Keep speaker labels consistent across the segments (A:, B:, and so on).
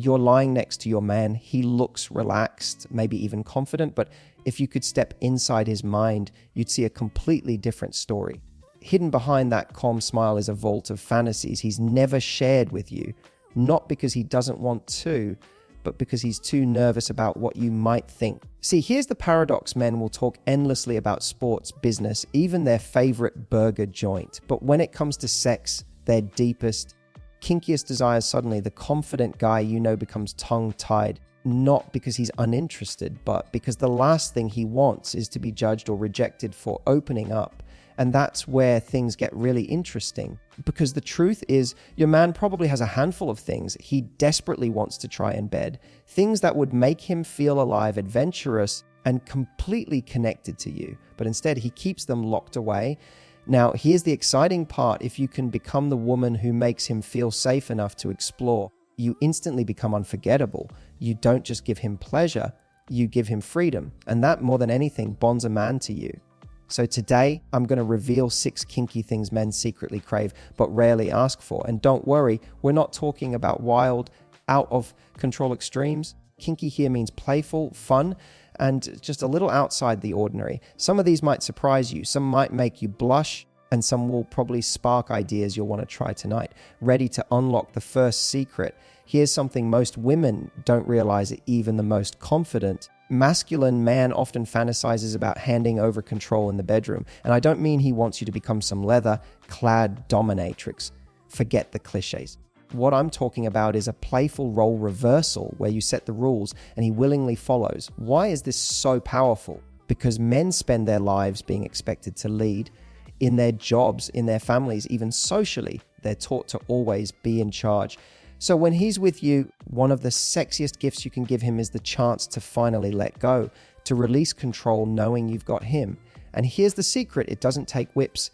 A: You're lying next to your man. He looks relaxed, maybe even confident, but if you could step inside his mind, you'd see a completely different story. Hidden behind that calm smile is a vault of fantasies he's never shared with you, not because he doesn't want to, but because he's too nervous about what you might think. See, here's the paradox. Men will talk endlessly about sports, business, even their favorite burger joint. But when it comes to sex, their deepest, kinkiest desires, suddenly the confident guy you know becomes tongue-tied, not because he's uninterested, but because the last thing he wants is to be judged or rejected for opening up. And that's where things get really interesting, because the truth is your man probably has a handful of things he desperately wants to try in bed, things that would make him feel alive, adventurous, and completely connected to you. But instead, he keeps them locked away. Now, here's the exciting part. If you can become the woman who makes him feel safe enough to explore, you instantly become unforgettable. You don't just give him pleasure, you give him freedom. And that, more than anything, bonds a man to you. So today, I'm going to reveal 6 kinky things men secretly crave, but rarely ask for. And don't worry, we're not talking about wild, out of control extremes. Kinky here means playful, fun, and just a little outside the ordinary. Some of these might surprise you, some might make you blush, and some will probably spark ideas you'll want to try tonight. Ready to unlock the first secret? Here's something most women don't realize, even the most confident. Masculine man often fantasizes about handing over control in the bedroom. And I don't mean he wants you to become some leather-clad dominatrix. Forget the cliches. What I'm talking about is a playful role reversal where you set the rules and he willingly follows. Why is this so powerful? Because men spend their lives being expected to lead in their jobs, in their families, even socially. They're taught to always be in charge. So when he's with you, one of the sexiest gifts you can give him is the chance to finally let go, to release control knowing you've got him. And here's the secret. It doesn't take whips,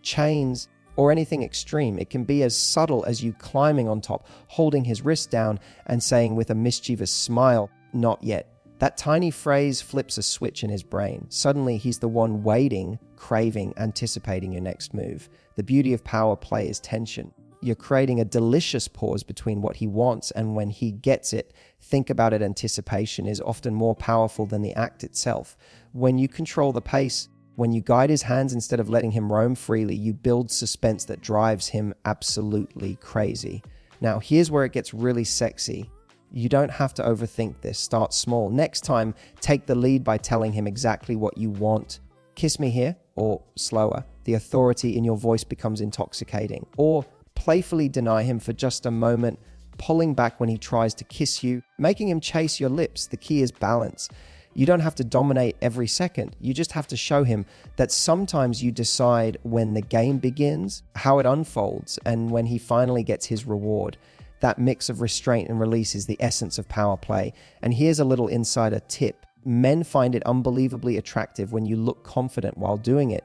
A: chains, or anything extreme. It can be as subtle as you climbing on top, holding his wrist down and saying with a mischievous smile, "Not yet." That tiny phrase flips a switch in his brain. Suddenly he's the one waiting, craving, anticipating your next move. The beauty of power play is tension. You're creating a delicious pause between what he wants and when he gets it. Think about it, anticipation is often more powerful than the act itself. When you control the pace, when you guide his hands instead of letting him roam freely, you build suspense that drives him absolutely crazy. Now, here's where it gets really sexy. You don't have to overthink this. Start small. Next time, take the lead by telling him exactly what you want. Kiss me here, or slower. The authority in your voice becomes intoxicating. Or playfully deny him for just a moment, pulling back when he tries to kiss you, making him chase your lips. The key is balance. You don't have to dominate every second. You just have to show him that sometimes you decide when the game begins, how it unfolds, and when he finally gets his reward. That mix of restraint and release is the essence of power play. And here's a little insider tip. Men find it unbelievably attractive when you look confident while doing it.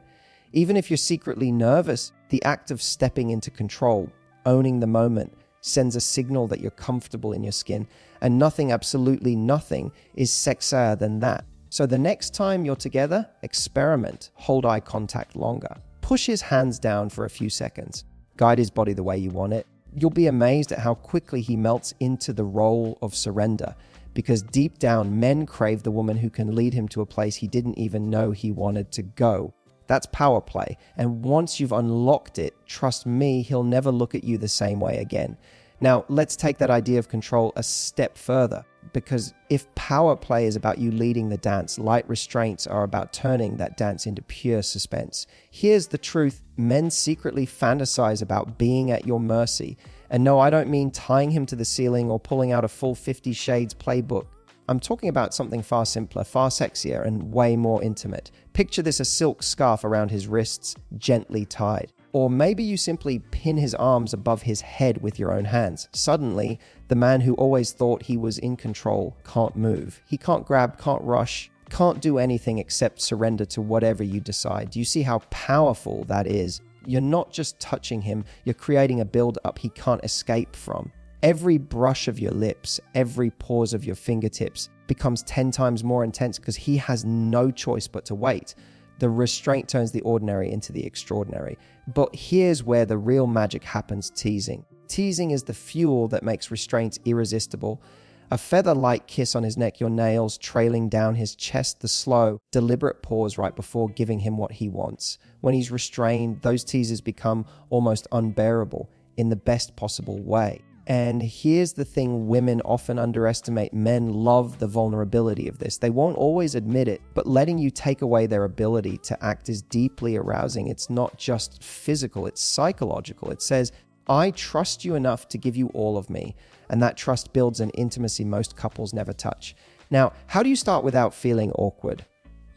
A: Even if you're secretly nervous, the act of stepping into control, owning the moment, sends a signal that you're comfortable in your skin. And nothing, absolutely nothing, is sexier than that. So the next time you're together, experiment. Hold eye contact longer. Push his hands down for a few seconds. Guide his body the way you want it. You'll be amazed at how quickly he melts into the role of surrender. Because deep down, men crave the woman who can lead him to a place he didn't even know he wanted to go. That's power play. And once you've unlocked it, trust me, he'll never look at you the same way again. Now, let's take that idea of control a step further. Because if power play is about you leading the dance, light restraints are about turning that dance into pure suspense. Here's the truth. Men secretly fantasize about being at your mercy. And no, I don't mean tying him to the ceiling or pulling out a full 50 Shades playbook. I'm talking about something far simpler, far sexier, and way more intimate. Picture this: a silk scarf around his wrists, gently tied. Or maybe you simply pin his arms above his head with your own hands. Suddenly, the man who always thought he was in control can't move. He can't grab, can't rush, can't do anything except surrender to whatever you decide. Do you see how powerful that is? You're not just touching him, you're creating a build-up he can't escape from. Every brush of your lips, every pause of your fingertips becomes 10 times more intense because he has no choice but to wait. The restraint turns the ordinary into the extraordinary. But here's where the real magic happens: teasing. Teasing is the fuel that makes restraint irresistible. A feather-light kiss on his neck, your nails trailing down his chest, the slow, deliberate pause right before giving him what he wants. When he's restrained, those teases become almost unbearable in the best possible way. And here's the thing women often underestimate. Men love the vulnerability of this. They won't always admit it, but letting you take away their ability to act is deeply arousing. It's not just physical, it's psychological. It says, I trust you enough to give you all of me. And that trust builds an intimacy most couples never touch. Now, how do you start without feeling awkward?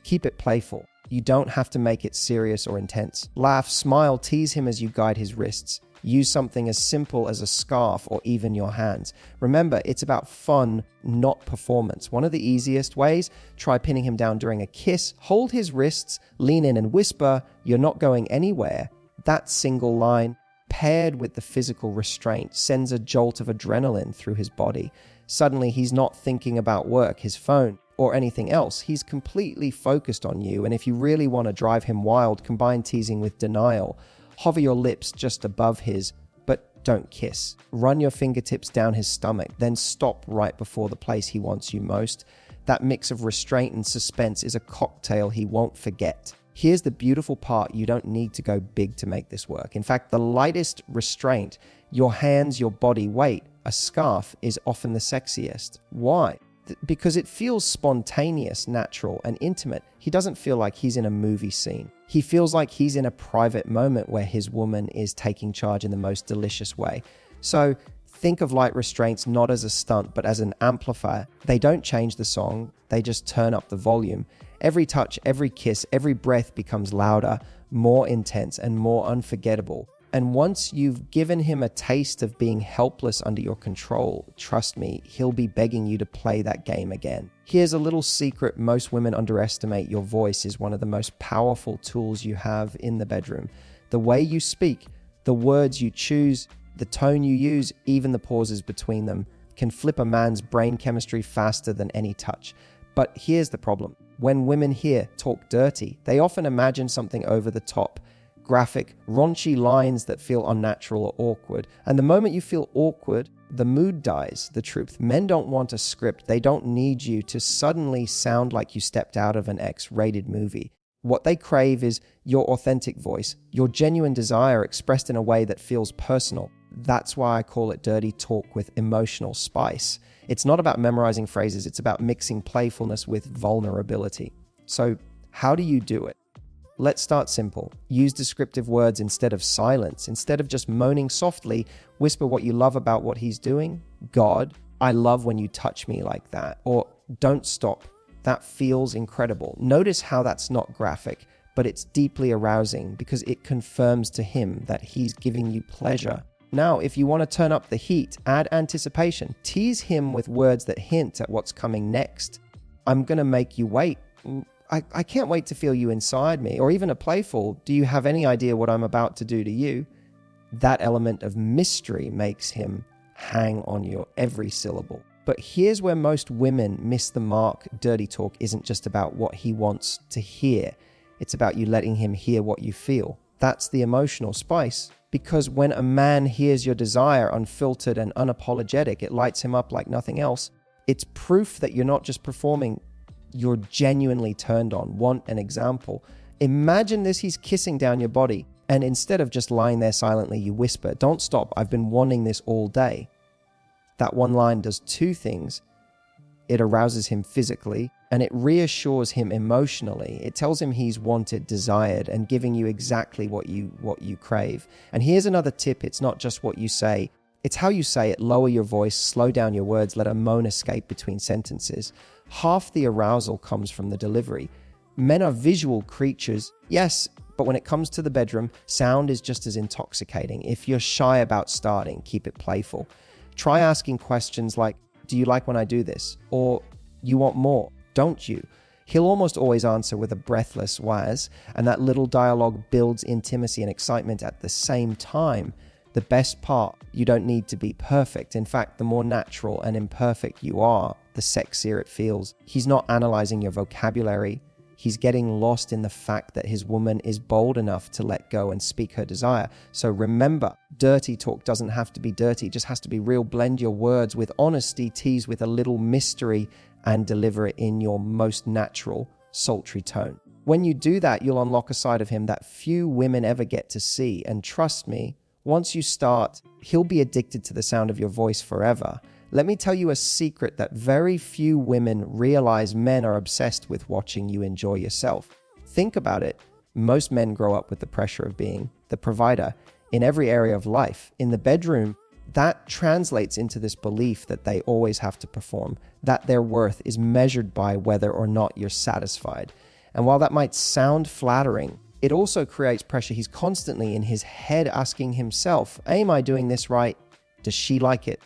A: Keep it playful. You don't have to make it serious or intense. Laugh, smile, tease him as you guide his wrists. Use something as simple as a scarf or even your hands. Remember, it's about fun, not performance. One of the easiest ways, try pinning him down during a kiss. Hold his wrists, lean in and whisper, "You're not going anywhere." That single line, paired with the physical restraint, sends a jolt of adrenaline through his body. Suddenly, he's not thinking about work, his phone, or anything else. He's completely focused on you. And if you really want to drive him wild, combine teasing with denial. Hover your lips just above his, but don't kiss. Run your fingertips down his stomach, then stop right before the place he wants you most. That mix of restraint and suspense is a cocktail he won't forget. Here's the beautiful part, you don't need to go big to make this work. In fact, the lightest restraint, your hands, your body weight, a scarf, is often the sexiest. Why? Because it feels spontaneous, natural, and intimate. He doesn't feel like he's in a movie scene. He feels like he's in a private moment where his woman is taking charge in the most delicious way. So think of light restraints not as a stunt, but as an amplifier. They don't change the song, they just turn up the volume. Every touch, every kiss, every breath becomes louder, more intense, and more unforgettable. And once you've given him a taste of being helpless under your control, trust me, he'll be begging you to play that game again. Here's a little secret most women underestimate. Your voice is one of the most powerful tools you have in the bedroom. The way you speak, the words you choose, the tone you use, even the pauses between them, can flip a man's brain chemistry faster than any touch. But here's the problem. When women hear talk dirty, they often imagine something over the top, graphic, raunchy lines that feel unnatural or awkward. And the moment you feel awkward, the mood dies, the truth. Men don't want a script. They don't need you to suddenly sound like you stepped out of an X-rated movie. What they crave is your authentic voice, your genuine desire expressed in a way that feels personal. That's why I call it dirty talk with emotional spice. It's not about memorizing phrases. It's about mixing playfulness with vulnerability. So how do you do it? Let's start simple. Use descriptive words instead of silence. Instead of just moaning softly, whisper what you love about what he's doing. God, I love when you touch me like that. Or don't stop. That feels incredible. Notice how that's not graphic, but it's deeply arousing because it confirms to him that he's giving you pleasure. Now, if you want to turn up the heat, add anticipation. Tease him with words that hint at what's coming next. I'm going to make you wait. I can't wait to feel you inside me. Or even a playful, do you have any idea what I'm about to do to you? That element of mystery makes him hang on your every syllable. But here's where most women miss the mark. Dirty talk isn't just about what he wants to hear. It's about you letting him hear what you feel. That's the emotional spice. Because when a man hears your desire unfiltered and unapologetic, it lights him up like nothing else. It's proof that you're not just performing, you're genuinely turned on. Want an example? Imagine this, he's kissing down your body, and instead of just lying there silently, you whisper, "Don't stop, I've been wanting this all day." That one line does two things. It arouses him physically, and it reassures him emotionally. It tells him he's wanted, desired, and giving you exactly what you crave. And here's another tip. It's not just what you say. It's how you say it. Lower your voice, slow down your words, let a moan escape between sentences. Half the arousal comes from the delivery. Men are visual creatures, yes, but when it comes to the bedroom, sound is just as intoxicating. If you're shy about starting, keep it playful. Try asking questions like, "Do you like when I do this?" Or, "You want more, don't you?" He'll almost always answer with a breathless "was," and that little dialogue builds intimacy and excitement at the same time. The best part, you don't need to be perfect. In fact, the more natural and imperfect you are, the sexier it feels. He's not analyzing your vocabulary. He's getting lost in the fact that his woman is bold enough to let go and speak her desire. So remember, dirty talk doesn't have to be dirty. It just has to be real. Blend your words with honesty, tease with a little mystery, and deliver it in your most natural, sultry tone. When you do that, you'll unlock a side of him that few women ever get to see. And trust me, once you start, he'll be addicted to the sound of your voice forever. Let me tell you a secret that very few women realize: men are obsessed with watching you enjoy yourself. Think about it. Most men grow up with the pressure of being the provider in every area of life. In the bedroom, that translates into this belief that they always have to perform, that their worth is measured by whether or not you're satisfied. And while that might sound flattering, it also creates pressure. He's constantly in his head asking himself, am I doing this right? Does she like it?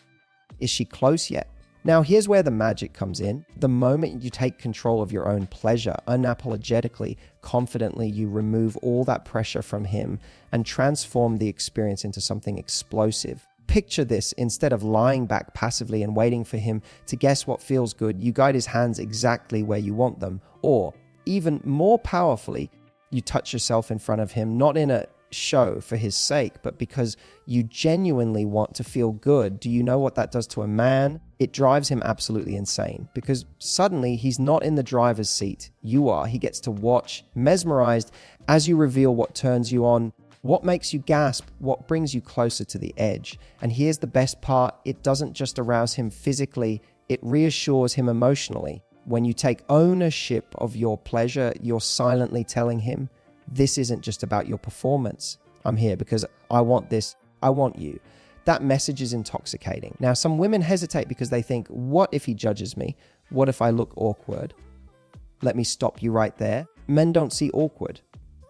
A: Is she close yet? Now, here's where the magic comes in. The moment you take control of your own pleasure, unapologetically, confidently, you remove all that pressure from him and transform the experience into something explosive. Picture this: instead of lying back passively and waiting for him to guess what feels good, you guide his hands exactly where you want them. Or, even more powerfully, you touch yourself in front of him, not in a show for his sake, but because you genuinely want to feel good. Do you know what that does to a man? It drives him absolutely insane, because suddenly he's not in the driver's seat. You are. He gets to watch, mesmerized, as you reveal what turns you on, what makes you gasp, what brings you closer to the edge. And here's the best part: it doesn't just arouse him physically, it reassures him emotionally. When you take ownership of your pleasure, you're silently telling him, this isn't just about your performance. I'm here because I want this. I want you. That message is intoxicating. Now, some women hesitate because they think, what if he judges me? What if I look awkward? Let me stop you right there. Men don't see awkward.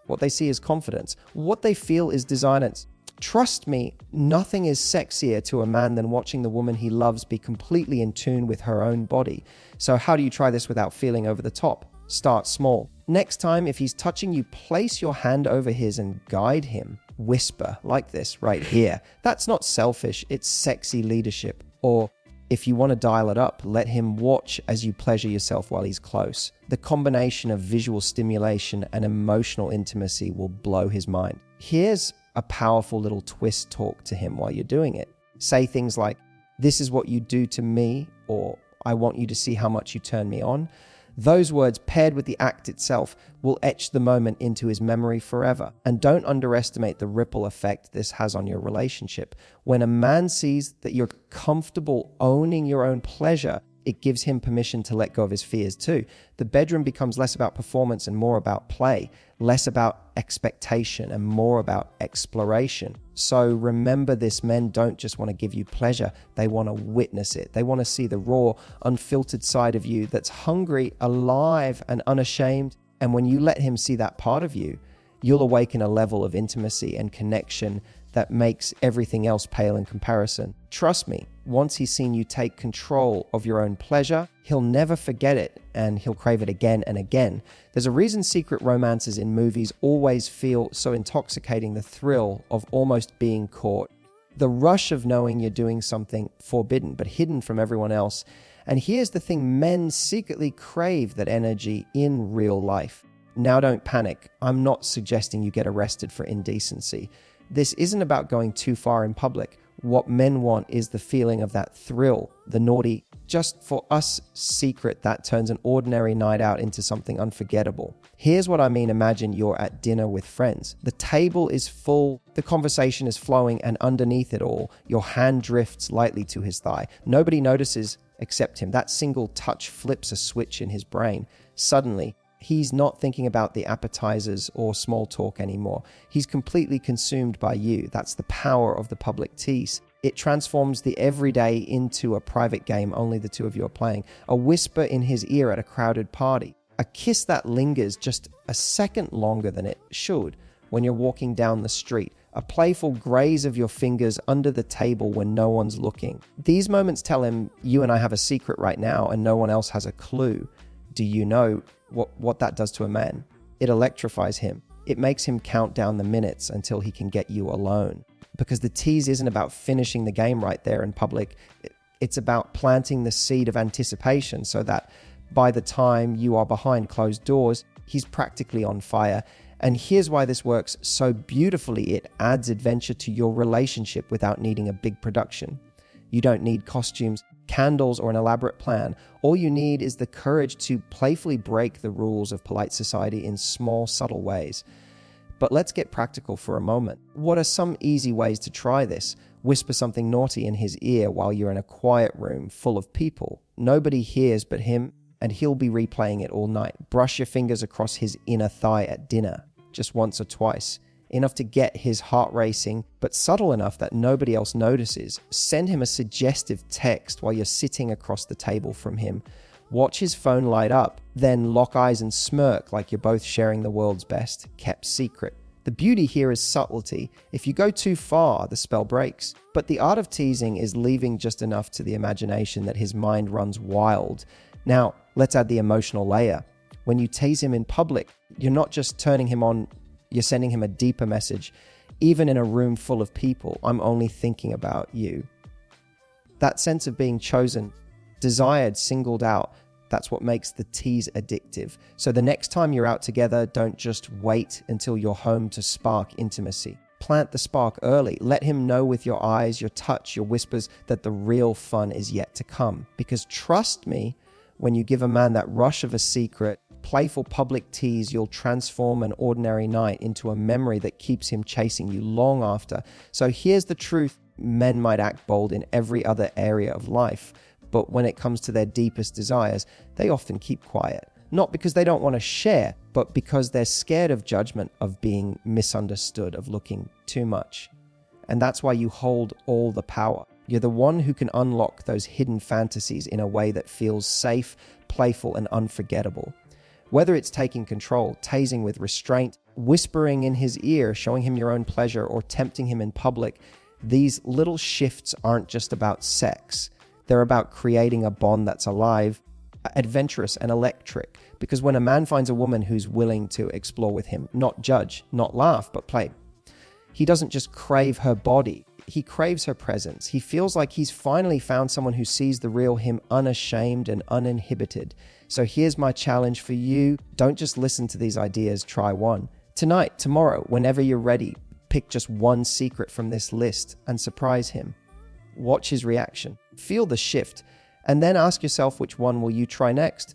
A: What they see is confidence. What they feel is desire. Trust me, nothing is sexier to a man than watching the woman he loves be completely in tune with her own body. So how do you try this without feeling over the top? Start small. Next time, if he's touching you, place your hand over his and guide him. Whisper like this right here. That's not selfish, it's sexy leadership. Or if you want to dial it up, let him watch as you pleasure yourself while he's close. The combination of visual stimulation and emotional intimacy will blow his mind. Here's a powerful little twist talk to him while you're doing it. Say things like, this is what you do to me, or I want you to see how much you turn me on. Those words, paired with the act itself, will etch the moment into his memory forever. And don't underestimate the ripple effect this has on your relationship. When a man sees that you're comfortable owning your own pleasure, it gives him permission to let go of his fears too. The bedroom becomes less about performance and more about play, less about expectation and more about exploration. So remember this: men don't just want to give you pleasure, they want to witness it. They want to see the raw, unfiltered side of you that's hungry, alive, and unashamed. And when you let him see that part of you, you'll awaken a level of intimacy and connection that makes everything else pale in comparison. Trust me, once he's seen you take control of your own pleasure, he'll never forget it, and he'll crave it again and again. There's a reason secret romances in movies always feel so intoxicating: the thrill of almost being caught, the rush of knowing you're doing something forbidden but hidden from everyone else. And here's the thing: men secretly crave that energy in real life. Now, don't panic. I'm not suggesting you get arrested for indecency. This isn't about going too far in public. What men want is the feeling of that thrill, the naughty, just for us secret that turns an ordinary night out into something unforgettable. Here's what I mean. Imagine you're at dinner with friends. The table is full, the conversation is flowing, and underneath it all, your hand drifts lightly to his thigh. Nobody notices except him. That single touch flips a switch in his brain. Suddenly, he's not thinking about the appetizers or small talk anymore. He's completely consumed by you. That's the power of the public tease. It transforms the everyday into a private game only the two of you are playing. A whisper in his ear at a crowded party. A kiss that lingers just a second longer than it should when you're walking down the street. A playful graze of your fingers under the table when no one's looking. These moments tell him, you and I have a secret right now and no one else has a clue. Do you know what that does to a man? It electrifies him. It makes him count down the minutes until he can get you alone. Because the tease isn't about finishing the game right there in public. It's about planting the seed of anticipation so that by the time you are behind closed doors, he's practically on fire. And here's why this works so beautifully. It adds adventure to your relationship without needing a big production. You don't need costumes, candles, or an elaborate plan. All you need is the courage to playfully break the rules of polite society in small, subtle ways. But let's get practical for a moment. What are some easy ways to try this? Whisper something naughty in his ear while you're in a quiet room full of people. Nobody hears but him, and he'll be replaying it all night. Brush your fingers across his inner thigh at dinner, just once or twice. Enough to get his heart racing, but subtle enough that nobody else notices. Send him a suggestive text while you're sitting across the table from him. Watch his phone light up, then lock eyes and smirk like you're both sharing the world's best kept secret. The beauty here is subtlety. If you go too far, the spell breaks. But the art of teasing is leaving just enough to the imagination that his mind runs wild. Now, let's add the emotional layer. When you tease him in public, you're not just turning him on, you're sending him a deeper message. Even in a room full of people, I'm only thinking about you. That sense of being chosen, desired, singled out, that's what makes the tease addictive. So the next time you're out together, don't just wait until you're home to spark intimacy. Plant the spark early. Let him know with your eyes, your touch, your whispers that the real fun is yet to come. Because trust me, when you give a man that rush of a secret, playful public tease, you'll transform an ordinary night into a memory that keeps him chasing you long after. So here's the truth. Men might act bold in every other area of life, but when it comes to their deepest desires, they often keep quiet. Not because they don't want to share, but because they're scared of judgment, of being misunderstood, of looking too much. And that's why you hold all the power. You're the one who can unlock those hidden fantasies in a way that feels safe, playful, and unforgettable. Whether it's taking control, tasing with restraint, whispering in his ear, showing him your own pleasure, or tempting him in public, these little shifts aren't just about sex. They're about creating a bond that's alive, adventurous, and electric. Because when a man finds a woman who's willing to explore with him, not judge, not laugh, but play, he doesn't just crave her body. He craves her presence. He feels like he's finally found someone who sees the real him, unashamed and uninhibited. So here's my challenge for you. Don't just listen to these ideas, try one. Tonight, tomorrow, whenever you're ready, pick just one secret from this list and surprise him. Watch his reaction. Feel the shift. And then ask yourself, which one will you try next?